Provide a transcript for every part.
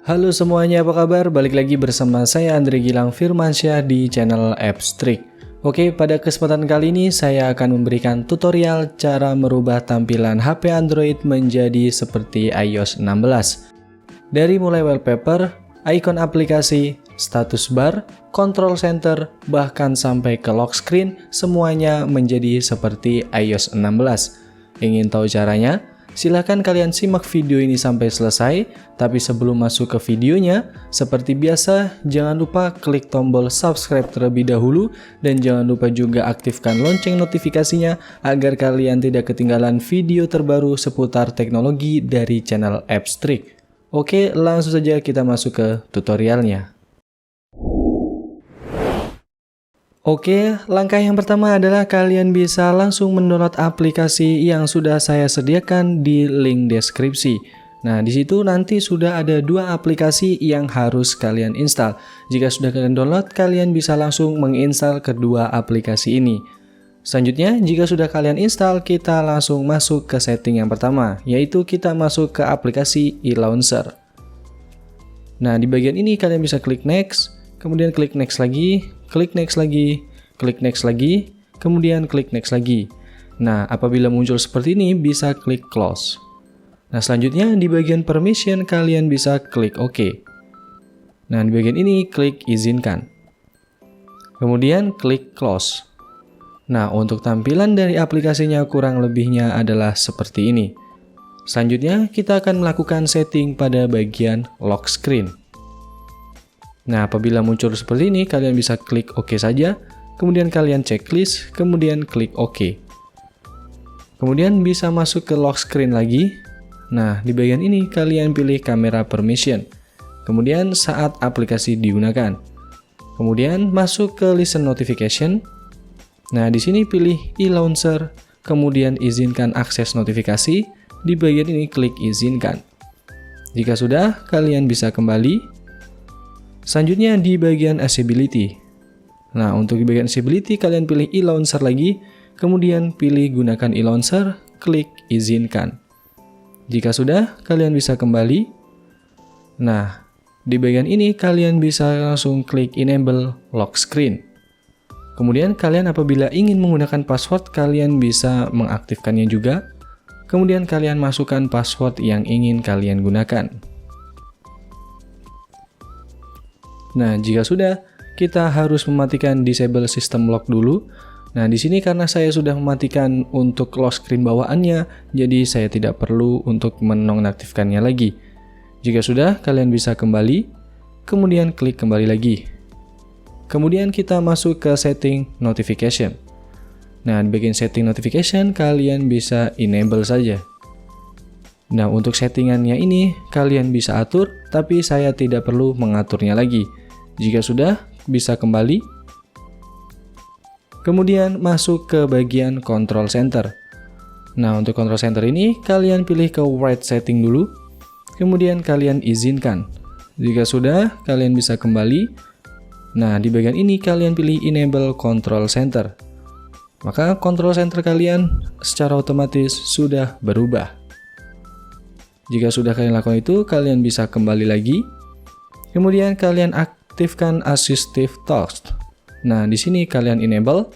Halo semuanya, apa kabar? Balik lagi bersama saya Andre Gilang Firmansyah di channel Appstrik. Oke, pada kesempatan kali ini saya akan memberikan tutorial cara merubah tampilan HP Android menjadi seperti iOS 16. Dari mulai wallpaper, icon aplikasi, status bar, control center, bahkan sampai ke lock screen, semuanya menjadi seperti iOS 16. Ingin tahu caranya? Silahkan kalian simak video ini sampai selesai, tapi sebelum masuk ke videonya, seperti biasa, jangan lupa klik tombol subscribe terlebih dahulu, dan jangan lupa juga aktifkan lonceng notifikasinya, agar kalian tidak ketinggalan video terbaru seputar teknologi dari channel Appstrik. Oke, langsung saja kita masuk ke tutorialnya. Oke, langkah yang pertama adalah kalian bisa langsung mendownload aplikasi yang sudah saya sediakan di link deskripsi. Nah, di situ nanti sudah ada dua aplikasi yang harus kalian install. Jika sudah kalian download, kalian bisa langsung menginstal kedua aplikasi ini. Selanjutnya, jika sudah kalian install, kita langsung masuk ke setting yang pertama, yaitu kita masuk ke aplikasi eLauncher. Nah, di bagian ini kalian bisa klik next, kemudian klik next lagi, klik next lagi, klik next lagi, kemudian klik next lagi. Nah, apabila muncul seperti ini, bisa klik close. Nah, selanjutnya di bagian permission kalian bisa klik OK. Nah, di bagian ini klik izinkan. Kemudian klik close. Nah, untuk tampilan dari aplikasinya kurang lebihnya adalah seperti ini. Selanjutnya, kita akan melakukan setting pada bagian lock screen. Nah, apabila muncul seperti ini, kalian bisa klik OK saja, kemudian kalian checklist, kemudian klik OK. Kemudian bisa masuk ke lock screen lagi. Nah, di bagian ini kalian pilih kamera permission. Kemudian saat aplikasi digunakan. Kemudian masuk ke listen notification. Nah, di sini pilih eLauncher, kemudian izinkan akses notifikasi. Di bagian ini klik izinkan. Jika sudah, kalian bisa kembali. Selanjutnya di bagian accessibility. Nah, untuk di bagian accessibility kalian pilih eLauncher lagi, kemudian pilih gunakan eLauncher, klik izinkan. Jika sudah, kalian bisa kembali. Nah, di bagian ini kalian bisa langsung klik enable lock screen. Kemudian kalian apabila ingin menggunakan password, kalian bisa mengaktifkannya juga. Kemudian kalian masukkan password yang ingin kalian gunakan. Nah, jika sudah, kita harus mematikan disable system lock dulu. Nah, di sini karena saya sudah mematikan untuk lock screen bawaannya, jadi saya tidak perlu untuk menonaktifkannya lagi. Jika sudah, kalian bisa kembali, kemudian klik kembali lagi. Kemudian kita masuk ke setting notification. Nah, di bagian setting notification, kalian bisa enable saja. Nah, untuk settingannya ini, kalian bisa atur, tapi saya tidak perlu mengaturnya lagi. Jika sudah, bisa kembali. Kemudian masuk ke bagian control center. Nah, untuk control center ini, kalian pilih ke write setting dulu. Kemudian kalian izinkan. Jika sudah, kalian bisa kembali. Nah, di bagian ini kalian pilih enable control center. Maka control center kalian secara otomatis sudah berubah. Jika sudah kalian lakukan itu, kalian bisa kembali lagi. Kemudian kalian aktifkan assistive touch. Nah, di sini kalian enable.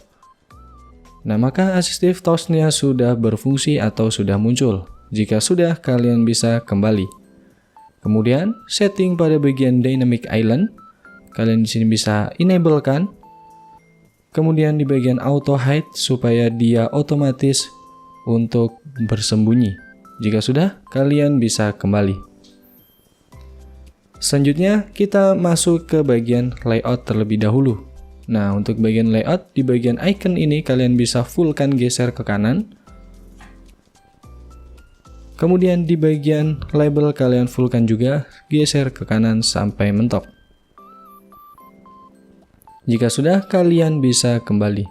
Nah, maka assistive touch-nya sudah berfungsi atau sudah muncul. Jika sudah, kalian bisa kembali. Kemudian setting pada bagian dynamic island, kalian di sini bisa enable kan. Kemudian di bagian auto hide supaya dia otomatis untuk bersembunyi. Jika sudah, kalian bisa kembali. Selanjutnya, kita masuk ke bagian layout terlebih dahulu. Nah, untuk bagian layout, di bagian icon ini kalian bisa fullkan geser ke kanan. Kemudian di bagian label kalian fullkan juga, geser ke kanan sampai mentok. Jika sudah, kalian bisa kembali.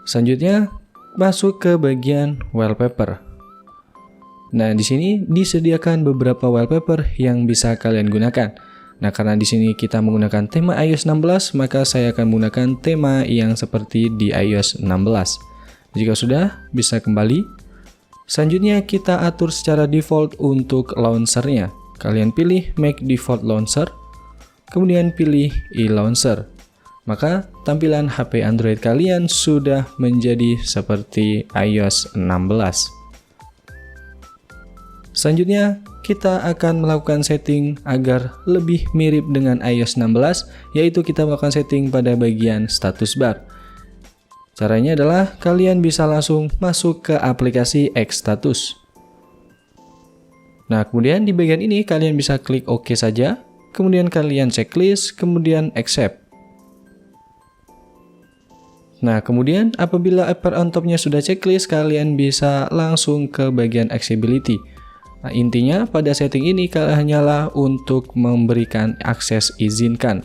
Selanjutnya, masuk ke bagian wallpaper. Nah, di sini disediakan beberapa wallpaper yang bisa kalian gunakan. Nah, karena di sini kita menggunakan tema iOS 16, maka saya akan menggunakan tema yang seperti di iOS 16. Jika sudah, bisa kembali. Selanjutnya kita atur secara default untuk launchernya. kalian pilih Make Default Launcher, kemudian pilih e-Launcher. Maka tampilan HP Android kalian sudah menjadi seperti iOS 16. Selanjutnya, kita akan melakukan setting agar lebih mirip dengan iOS 16, yaitu kita melakukan setting pada bagian status bar. Caranya adalah kalian bisa langsung masuk ke aplikasi X-Status. Nah, kemudian di bagian ini kalian bisa klik OK saja, kemudian kalian checklist, kemudian accept. Nah, kemudian apabila upper on top-nya sudah checklist, kalian bisa langsung ke bagian accessibility. Nah, intinya pada setting ini hanyalah untuk memberikan akses izinkan.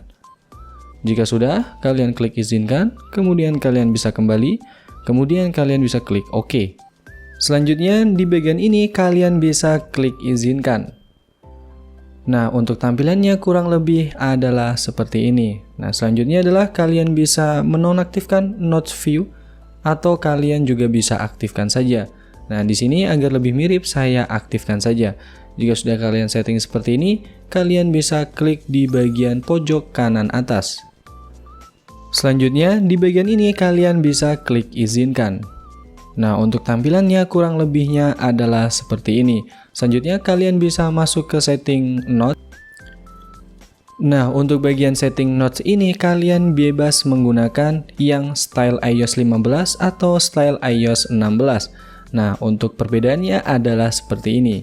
Jika sudah, kalian klik izinkan, kemudian kalian bisa kembali, kemudian kalian bisa klik OK. Selanjutnya di bagian ini kalian bisa klik izinkan. Nah, untuk tampilannya kurang lebih adalah seperti ini. Nah, selanjutnya adalah kalian bisa menonaktifkan Notes View atau kalian juga bisa aktifkan saja. Nah, di sini agar lebih mirip saya aktifkan saja. Jika sudah kalian setting seperti ini, kalian bisa klik di bagian pojok kanan atas. Selanjutnya di bagian ini kalian bisa klik izinkan. Nah, untuk tampilannya kurang lebihnya adalah seperti ini. Selanjutnya kalian bisa masuk ke setting Notes. Nah, untuk bagian setting Notes ini kalian bebas menggunakan yang style iOS 15 atau style iOS 16. Nah, untuk perbedaannya adalah seperti ini.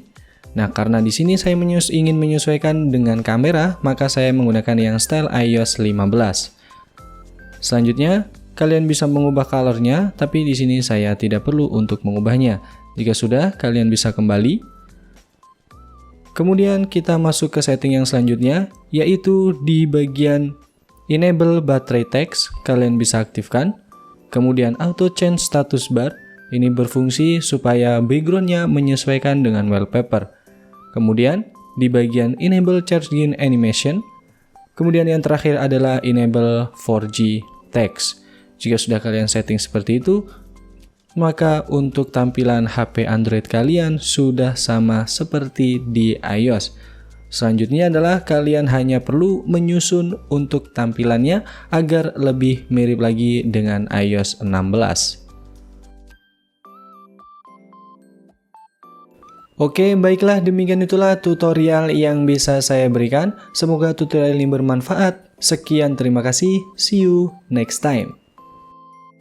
Nah, karena di sini saya ingin menyesuaikan dengan kamera, maka saya menggunakan yang style iOS 15. Selanjutnya, kalian bisa mengubah colornya, tapi di sini saya tidak perlu untuk mengubahnya. Jika sudah, kalian bisa kembali. Kemudian kita masuk ke setting yang selanjutnya, yaitu di bagian Enable Battery Text, kalian bisa aktifkan. Kemudian Auto Change Status Bar, ini berfungsi supaya backgroundnya menyesuaikan dengan wallpaper. Kemudian di bagian Enable Charging Animation, kemudian yang terakhir adalah Enable 4G Text. Jika sudah kalian setting seperti itu, maka untuk tampilan HP Android kalian sudah sama seperti di iOS. Selanjutnya adalah kalian hanya perlu menyusun untuk tampilannya agar lebih mirip lagi dengan iOS 16. Oke, baiklah, demikian itulah tutorial yang bisa saya berikan. Semoga tutorial ini bermanfaat. Sekian, terima kasih. See you next time.